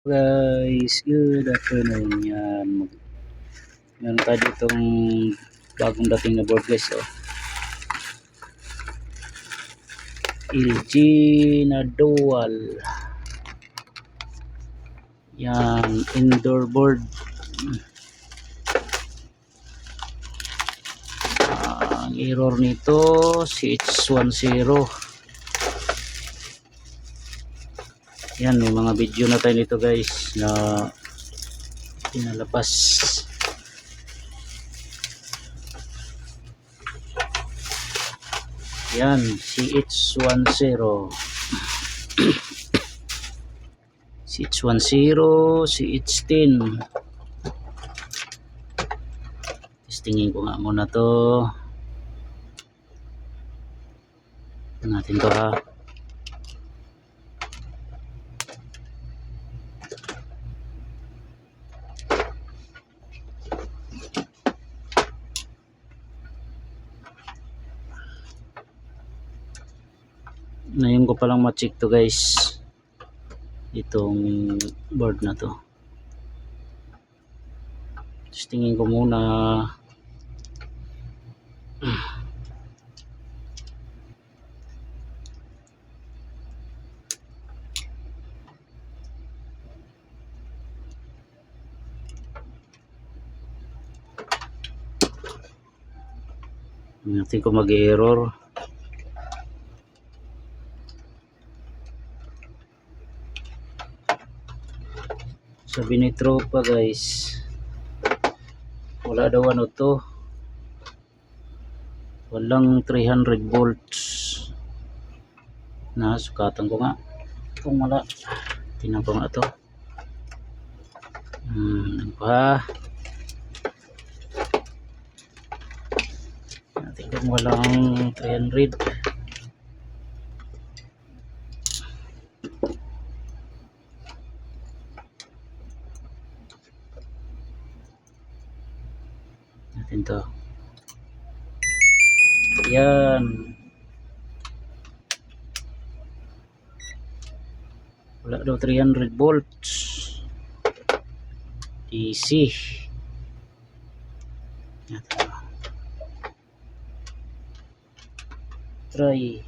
Guys, good afternoon. Yan, meron tayo ditong bagong dating na board guys. LG na dual. Yan, indoor board. Ang error nito CH10. Yan, may mga video na tayo nito guys na pinalabas. Yan, CH10. CH10, CH10. Testingin ko nga muna to. Natin to ha. Ngayon ko palang ma-check to guys, itong board na to. Tingin ko muna. Natin ko mag-error. Sabi ni tropa guys, wala daw ano to, walang 300 volts. Sukatan ko nga kung wala. Tingnan ko nga to. Natin kung walang 300. Natin to. Yan. Wala daw 300 volts. DC. Natin to. Try.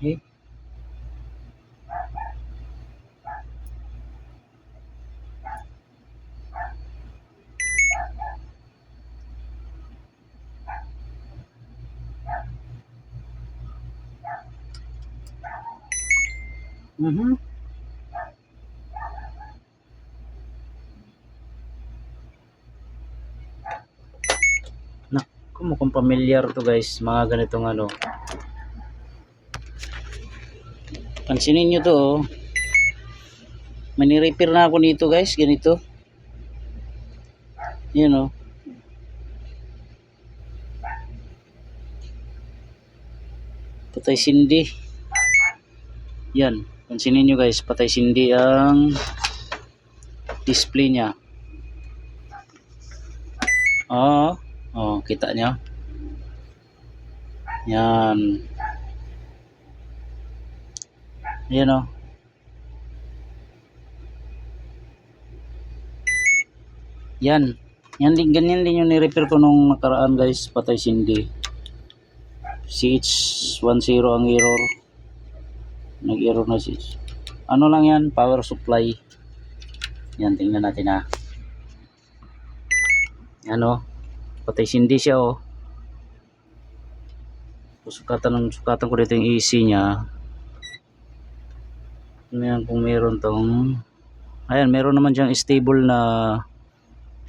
Okay. Mukhang familiar to guys, mga ganitong ano. Pansinin nyo to oh. Mani-repair na ako nito guys, ganito. Yan oh. Patay sindi. Yan, pansinin nyo guys, patay sindi ang display nya. Oh, kita nyo. Yan. Yan o. Yan. Ganyan din yung ni-repair ko nung nakaraan guys. Patay sindi. CH10 ang error. Nag-error na CH. Ano lang yan? Power supply. Yan, tingnan natin ha. Yan o. Patay sindi siya o. Sukatan ko dito yung AC nya. Ayan, kung meron tong, ayan, meron naman diyang stable na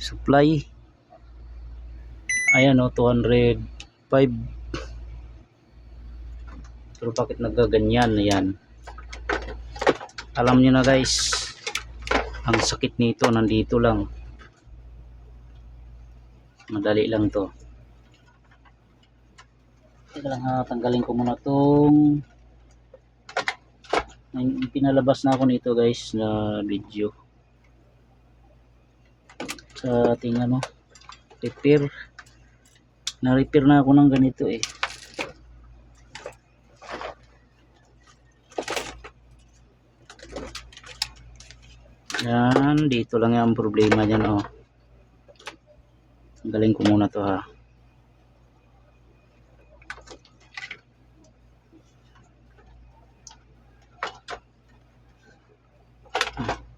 supply. Ayan o, 205. Pero bakit nagaganyan? Ayan, alam nyo na guys, ang sakit nito nandito lang. Madali lang to. Teka lang ha, tanggalin ko muna tong pinalabas na ako nito guys na video sa ating ano, repair. Na-repair na ako ng ganito eh. Yan, dito lang yung problema dyan, oh. Galing ko muna to, ha.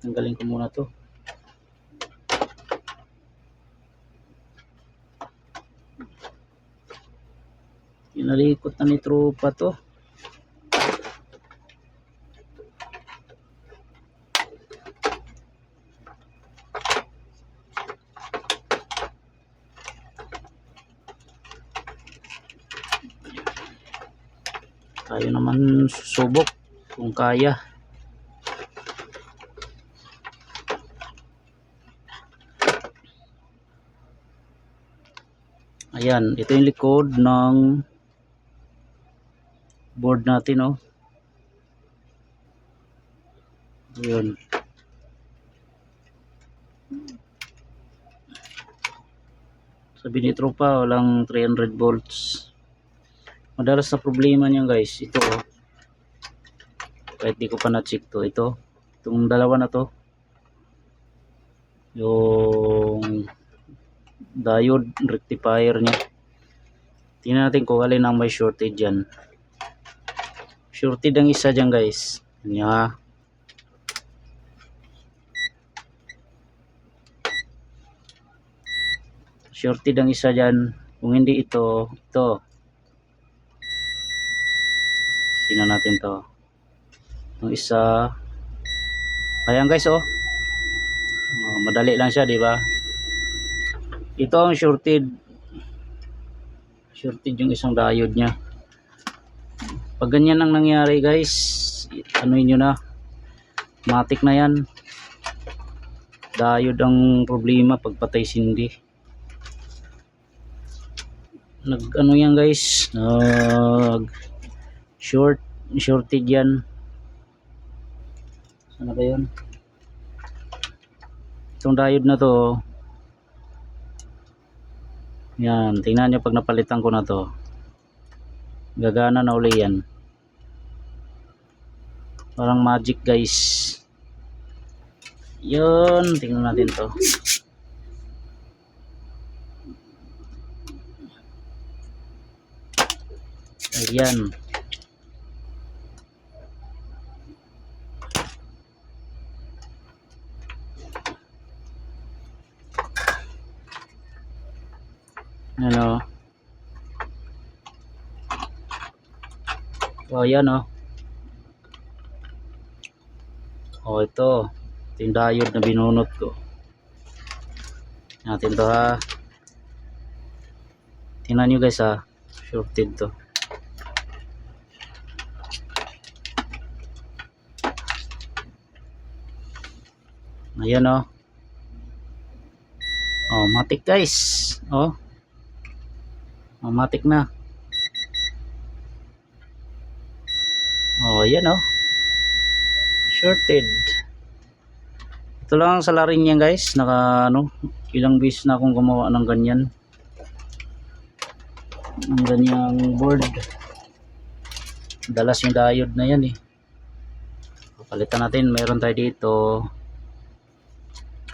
Tanggalin ko muna to. Inalikot na ni tropa to. Tayo naman susubok kung kaya. Ayan, ito yung likod ng board natin, oh. Yun. Sabi ni tropa, walang 300 volts. Madalas na problema niyan, guys. Ito, oh. Kahit di ko pa na-check to. Itong dalawa na to. Yung diode rectifier niya. Tingnan natin kung alin ang may shortage dyan. Shorted ang isa dyan, guys. Yan, ha. Shorted ang isa dyan. Kung hindi ito. Tingnan natin to. Yung isa. Ayan, guys, oh. Madali lang siya, di ba? Ito ang shorted. Shorted yung isang diode niya. Pag ganyan ang nangyari, guys, ano nyo na, matik na yan. Diode ang problema pag patay sindi. Ano yan, guys, shorted yan. Sana ba yun? Itong diode na to, yan, tingnan nyo pag napalitan ko na to, gagana na uli yan. Parang magic, guys. Yun, tingnan natin to. Ayan. Ano? Oh, ayan, oh. Oh, ito yung diode na binunot ko. Natin to, ha. Tingnan nyo, guys, ha. Shorted to. Ayan, oh. Oh, matik, guys. Oh. Oh, matik na. Oh, ayan, oh. Shorted. Ito lang sa laring niya, guys. Ilang beses na akong gumawa ng ganyan. Ng ganyang board. Dalas yung diode na yan, eh. Palitan natin. Mayroon tayo dito.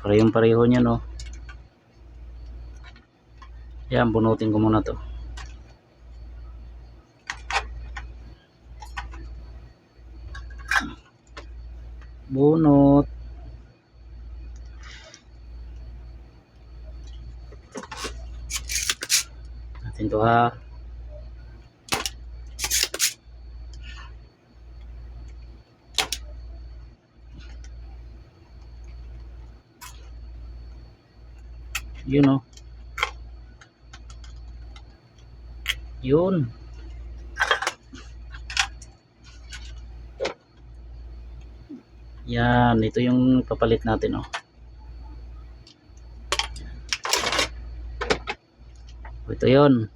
Parehong-pareho niya, no. Yan, bunutin ko muna to. Bunot. Natin to, ha. Yun, oh. Yun. Yan, ito yung papalit natin, oh. Ito yun.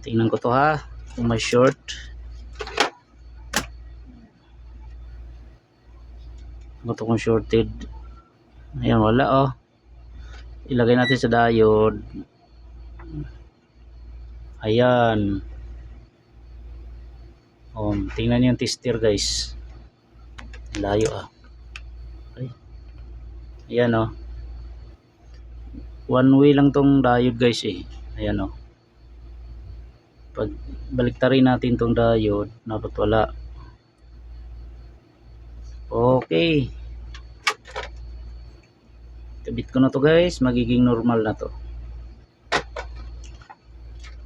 Tingnan ko to, ha. Kung may short. Ito kung shorted. Ayan, wala, oh. Ilagay natin sa diode. Ayan. Oh, tingnan niyo yung tester, guys. Layo, ah. Ayan o. One way lang tong diode guys eh. Ayan o. Pag baliktarin natin tong diode, dapat wala. Okay. Kabit ko na to guys, magiging normal na to.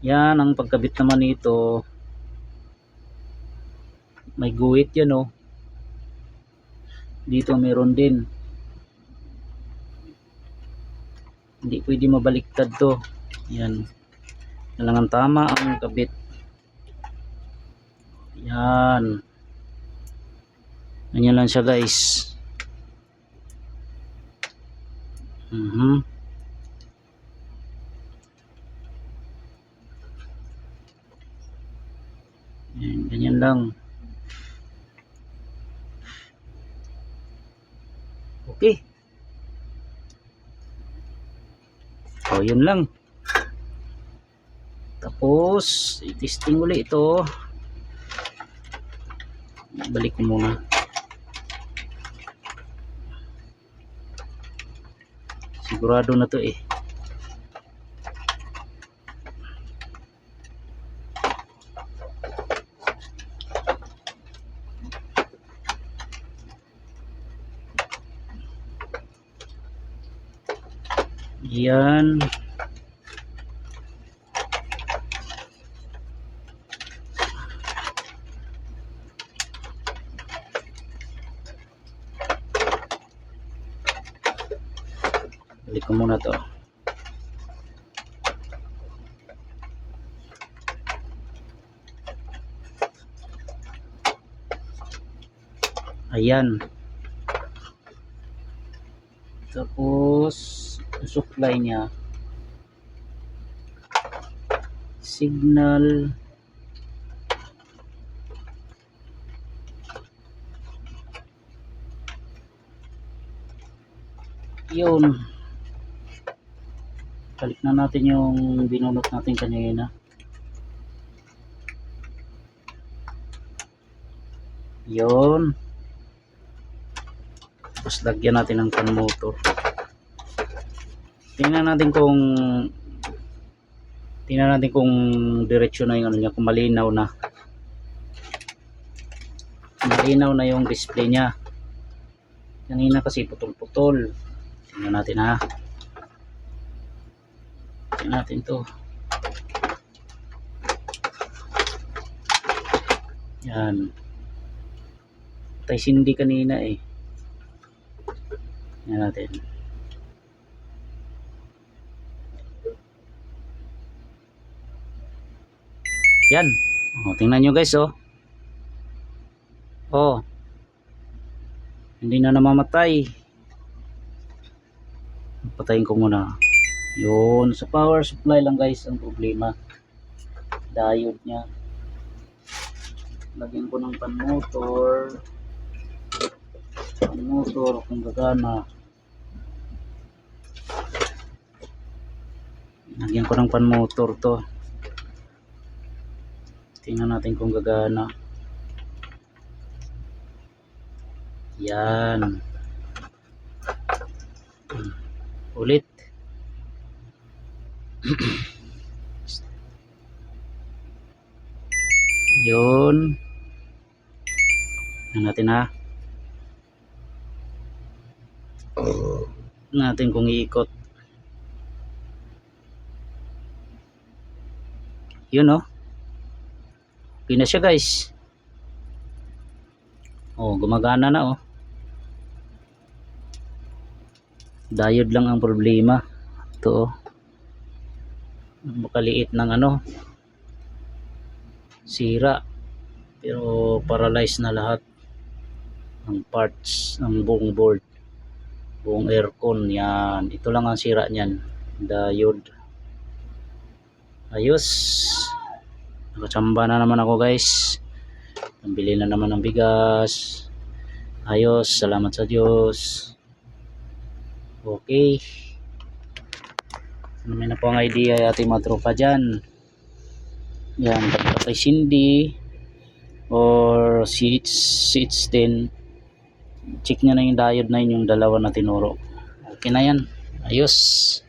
Yan ang pagkabit naman nito. May guhit yan oh. Dito meron din. Hindi pwede mabaliktad to. Yan. Kailangan tama ang kabit. Yan. Ganyan lang siya guys. Yan, ganyan lang. Okay. So, yun lang. Tapos, i-testing ulit ito. Balik ko muna. Sigurado na to eh. Yan. Balik ko muna to. Ayan. Tapos supply niya signal yun. Balik na natin yung binunot natin kanina. Yun. Tapos lagyan natin ng fan motor. Tingnan natin kung diretsyo na yung ano niya, kung malinaw na. Malinaw na yung display niya. Kanina kasi putol-putol. Tingnan natin ha. Tingnan natin to. Yan. Tay sindi kanina eh. Tingnan natin. Yan. Oh, tingnan nyo guys oh. Oh. Hindi na namamatay. Patayin ko muna. Yun. Sa power supply lang guys ang problema. Diode nya. Lagyan ko ng fan motor. Fan motor kung gagana. Lagyan ko ng fan motor to. Tingnan natin kung gagana. Yan. Ulit. Yun. Tingnan natin ha. Natin kung iikot. Yun oh. Okay na siya guys. Oh, gumagana na oh. Diode lang ang problema. Ito oh. Makaliit ng ano. Sira. Pero paralyzed na lahat ng parts ng buong board. Buong aircon yan. Ito lang ang sira niyan. Diode. Ayos. Nakachamba na naman ako guys. Pambili na naman ng bigas. Ayos. Salamat sa Diyos. Okay. Ano na po ang idea ating mga tropa dyan. Yan. Pagkakay Cindy or CH10, check nyo na yung diode na yun, yung dalawa na tinuro. Okay na yan. Ayos.